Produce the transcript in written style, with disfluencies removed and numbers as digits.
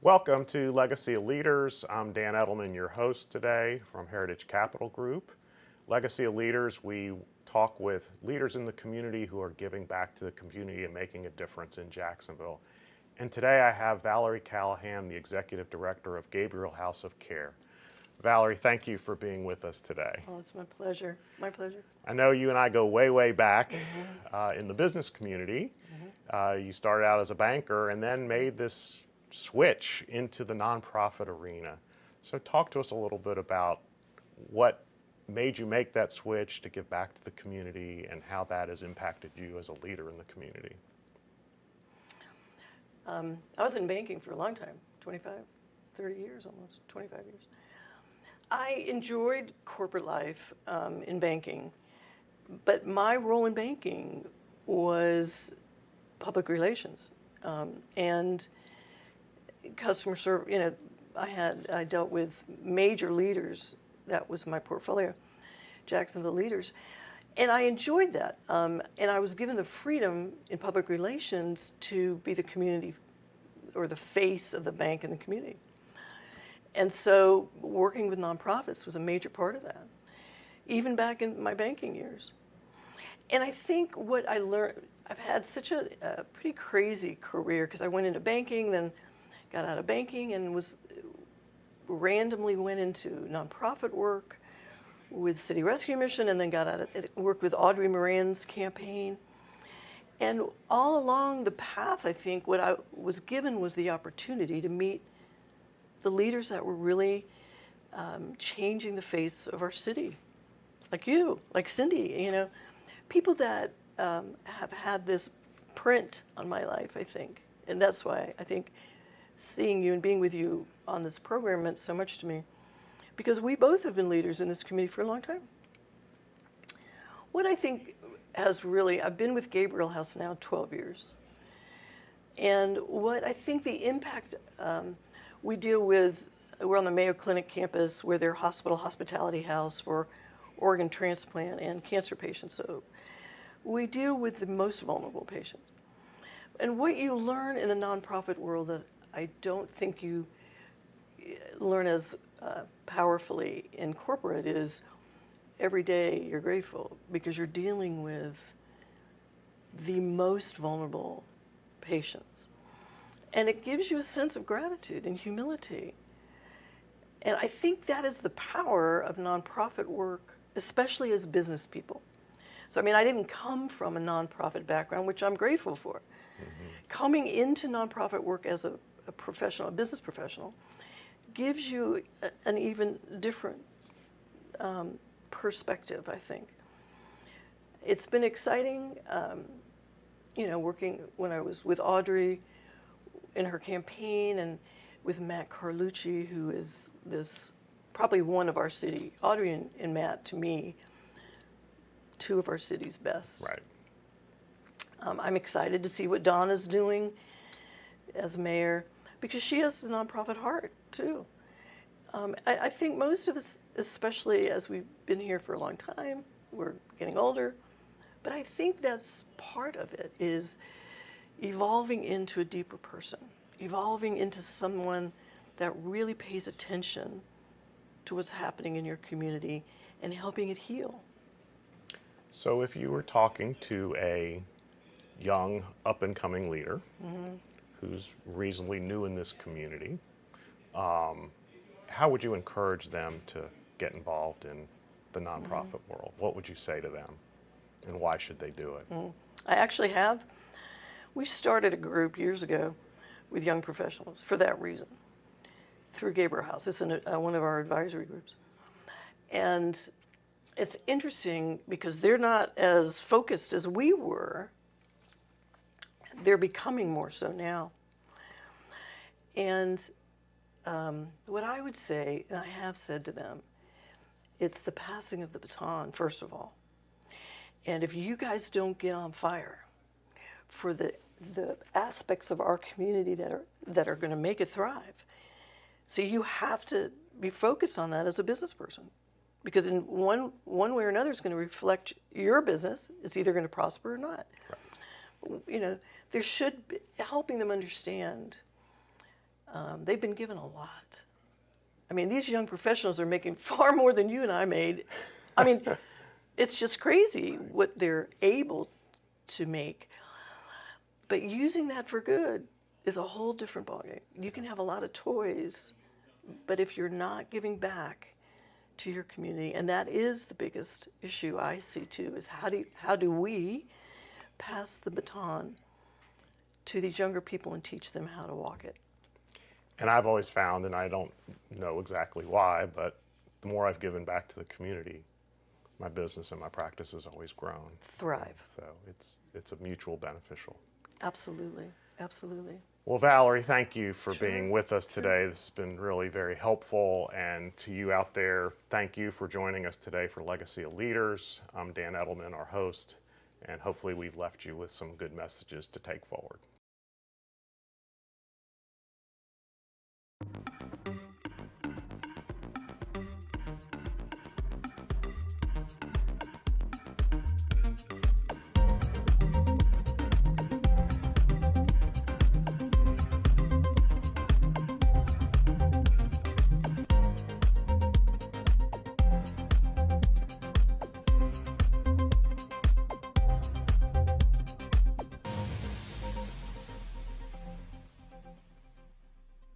Welcome to Legacy of Leaders. I'm Dan Edelman, your host today from Heritage Capital Group. Legacy of Leaders, we talk with leaders in the community who are giving back to the community and making a difference in Jacksonville. And today I have Valerie Callahan, the Executive Director of Gabriel House of Care. Valerie, thank you for being with us today. Oh, it's my pleasure. My pleasure. I know you and I go way, way back in the business community. You started out as a banker and then made this switch into the nonprofit arena. So talk to us a little bit about what made you make that switch to give back to the community and how that has impacted you as a leader in the community. I was in banking for a long time, 30 years almost, 25 years. I enjoyed corporate life in banking, but my role in banking was public relations and customer service. I dealt with major leaders. That was my portfolio, Jacksonville leaders, and I enjoyed that. And I was given the freedom in public relations to be the community or the face of the bank in the community. And so working with nonprofits was a major part of that, even back in my banking years. And I think what I learned, I've had such a pretty crazy career because I went into banking, then got out of banking and randomly went into nonprofit work with City Rescue Mission, and then got out of it, worked with Audrey Moran's campaign. And all along the path, I think what I was given was the opportunity to meet the leaders that were really changing the face of our city, like you, like Cindy, people that have had this print on my life, I think. And that's why I think seeing you and being with you on this program meant so much to me, because we both have been leaders in this community for a long time. What I think I've been with Gabriel House now 12 years. And what I think the impact we deal with, we're on the Mayo Clinic campus, we're their hospitality house for organ transplant and cancer patients. So we deal with the most vulnerable patients. And what you learn in the nonprofit world that I don't think you learn as powerfully in corporate is every day you're grateful because you're dealing with the most vulnerable patients. And it gives you a sense of gratitude and humility. And I think that is the power of nonprofit work, especially as business people. So, I didn't come from a nonprofit background, which I'm grateful for. Coming into nonprofit work as a professional, a business professional, gives you an even different perspective, I think. It's been exciting, working when I was with Audrey in her campaign and with Matt Carlucci, who is probably one of our city, Audrey and Matt, to me, two of our city's best. Right. I'm excited to see what Donna's doing as mayor, because she has a nonprofit heart, too. I think most of us, especially as we've been here for a long time, we're getting older, but I think that's part of it, is evolving into a deeper person, evolving into someone that really pays attention to what's happening in your community and helping it heal. So if you were talking to a young, up-and-coming leader who's reasonably new in this community, how would you encourage them to get involved in the nonprofit world? What would you say to them, and why should they do it? I actually have. We started a group years ago with young professionals for that reason, through Gabriel House. It's one of our advisory groups. And it's interesting because they're not as focused as we were. They're becoming more so now. And what I would say, and I have said to them, it's the passing of the baton, first of all. And if you guys don't get on fire for the aspects of our community that are going to make it thrive, so you have to be focused on that as a business person. Because in one way or another, it's going to reflect your business. It's either going to prosper or not. Right. There should be helping them understand they've been given a lot. I mean, these young professionals are making far more than you and I made. I mean, it's just crazy what they're able to make. But using that for good is a whole different ballgame. You can have a lot of toys, but if you're not giving back to your community, and that is the biggest issue I see too, is how do we pass the baton to these younger people and teach them how to walk it? And I've always found, and I don't know exactly why, but the more I've given back to the community, my business and my practice has always grown. Thrive. So it's a mutual beneficial. Absolutely, absolutely. Well, Valerie, thank you for Sure, being with us today. This has been really very helpful. And to you out there, thank you for joining us today for Legacy of Leaders. I'm Dan Edelman, our host, and hopefully we've left you with some good messages to take forward.